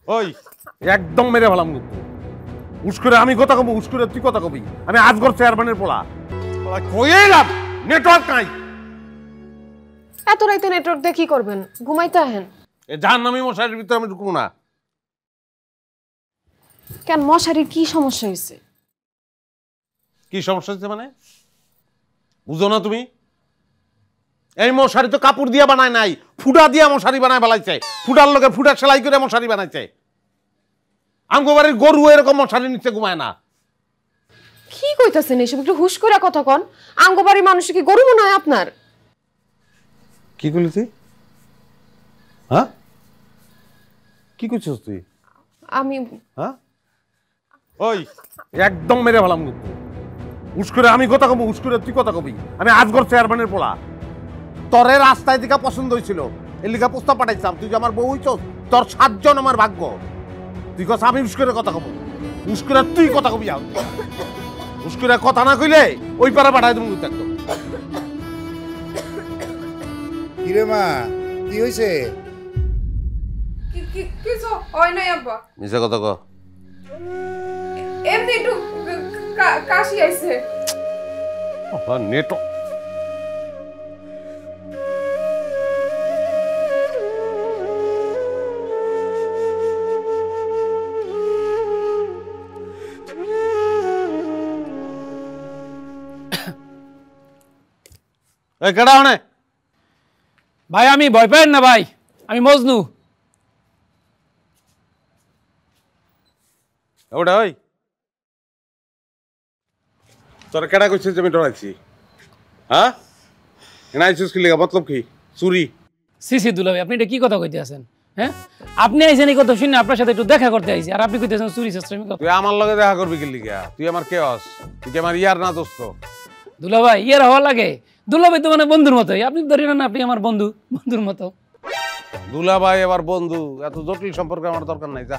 ওই একদম মেরে ভালাম কিন্তু উস করে আমি কথা কব উস করে তুই কথা কবি আমি আজগর চেয়ারম্যানের পোলা কই এলাম নেটওয়ার্ক নাই এত রাইতে নেটওয়ার্ক দিয়ে কি করবেন ঘুমাইতে আহেন এ জাহান্নামী মশারির ভিতরে আমি ঢুকবো না কেন মশারির কি সমস্যা হয়েছে কি সমস্যা হচ্ছে মানে বুঝো না তুমি এই মশারি তো কাপড় দিয়া বানায় নাই ফুটা দিয়া মশারি বানায় বেলাইছে ফুটার লোকে ফুটা সেলাই করে মশারি বানাইছে আমগো বাড়ির গরু এরকম মশারি নিচে ঘুমায় না কি কইতাছেন এসব একটু হুশ করে কথা কন আমগো বাড়ির মানুষ কি গরু মনে হয় আপনার কি করলি তুই হ্যাঁ কি করছিস তুই আমি হ্যাঁ ওই একদম মেরে ভালাম কিন্তু উস করে আমি কথা কব উস করে তুই কথা কবি আমি আজগর চেয়ারম্যানের পোলা তোরে রাস্তায় দিকা পছন্দ হয়েছিল এর লিগা প্রস্তাব পাঠাইছিলাম তুই যে আমার বউ হইছ তোর 7 জন আমার ভাগ্য তুই কস আমি উস করে কথা কব উস করে তুই কথা কবি উস করে কথা না কইলে ওই পারে পাঠাই দেবো কিন্তু একদম কিরে মা কি হয়েছে কিছু হয় নাই আব্বা মিছা কথা ক এমনি একটু কাশি আইছে নেট কেডা হনে ভাই আমি ভয় পাই না ভাই আমি মজনু ওটা ওই তোর কেডা কইছিস যে আমি ডরাইছি হ্যাঁ এনা আইছিস কি লাগা মতলব কি চুরি সিসি দুলাভাই আপনি এটা কি কথা কইতে আছেন হ্যাঁ আপনি আইছেন এই কথা শুনে আপনার সাথে একটু দেখা করতে আইছি আর আপনি কইতেছেন চুরি চেষ্টামি কথা তুই আমার লগে দেখা করবি কি লিগা তুই আমার কে হস তুই কি আমার ইয়ার না দোস্ত দুলাভাই ইয়ার হওয়া লাগে দুলাভাই তো মানে বন্ধুর মতোই আপনি ধরেন না আপনি আমার বন্ধু বন্ধুর মতো দুলা ভাই এবার বন্ধু এত জটিল সম্পর্ক আমার দরকার নাই যা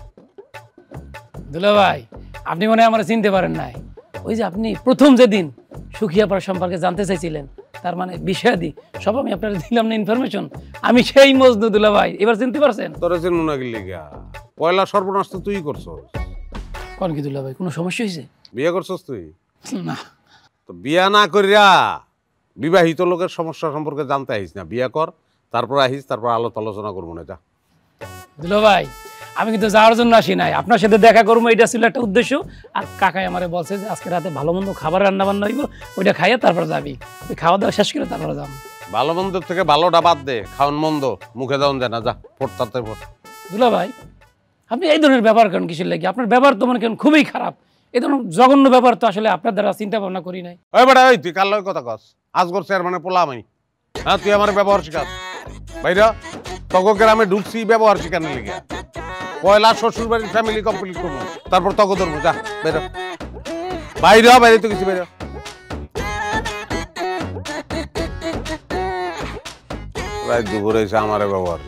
দুলাভাই আপনি মনে হয় আমার চিনতে পারেন নাই ওই যে আপনি প্রথম যেদিন সুখিয়াপাড়া সম্পর্কে জানতে চাইছিলেন তার মানে বিষয়াদি সব আমি আপনার দিলাম না ইনফরমেশন আমি সেই মজনু দুলাভাই এবার চিনতে পারছেন তোর চিনু না কি লিগা পয়লা সর্বনাশ তো তুই করছস কোন কি দুলাভাই কোনো সমস্যা হয়েছে বিয়ে করছস তুই না তো বিয়া না করিয়া বিবাহিত লোকের সমস্যা সম্পর্কে জানতে আহিস না বিয়া কর তারপর আহিস তারপর আলোচনা করবো না যা দুলাভাই আমি কিন্তু যাওয়ার জন্য আসি নাই আপনার সাথে দেখা করবো এটা ছিল একটা উদ্দেশ্য আর কাকাই আমারে বলছে যে আজকে রাতে ভালো মন্দ খাবার রান্না বান্না হইব ওইটা খাইয়া তারপর যাবি ওই খাওয়া দাওয়া শেষ করে তারপরে যাবো ভালো মন্দের থেকে ভালোটা বাদ দে খাওয়ান মন্দ মুখে যাওন যায় না যা ফোট তাতে ফোট দুলাভাই আপনি এই ধরনের ব্যবহার করেন কিসের লাগে আপনার ব্যবহার তো মনে করেন খুবই খারাপ এই ধরনের জঘন্য ব্যাপার তো আসলে আপনার দ্বারা চিন্তা ভাবনা করি নাই ওই বেটা ওই তুই কার লগে কথা কস আজগর চেয়ারম্যানে পোলা আমি হ্যাঁ তুই আমার ব্যবহার শিখাস ভাইরা তগো গ্রামে ঢুকছি ব্যবহার শিখানোর লিগে পয়লা শ্বশুর বাড়ির ফ্যামিলি কমপ্লিট করবো তারপর তগো ধরবো যা বেরো বাইরে তো কিছু বেরো রাত দুপুরে এসে আমার ব্যবহার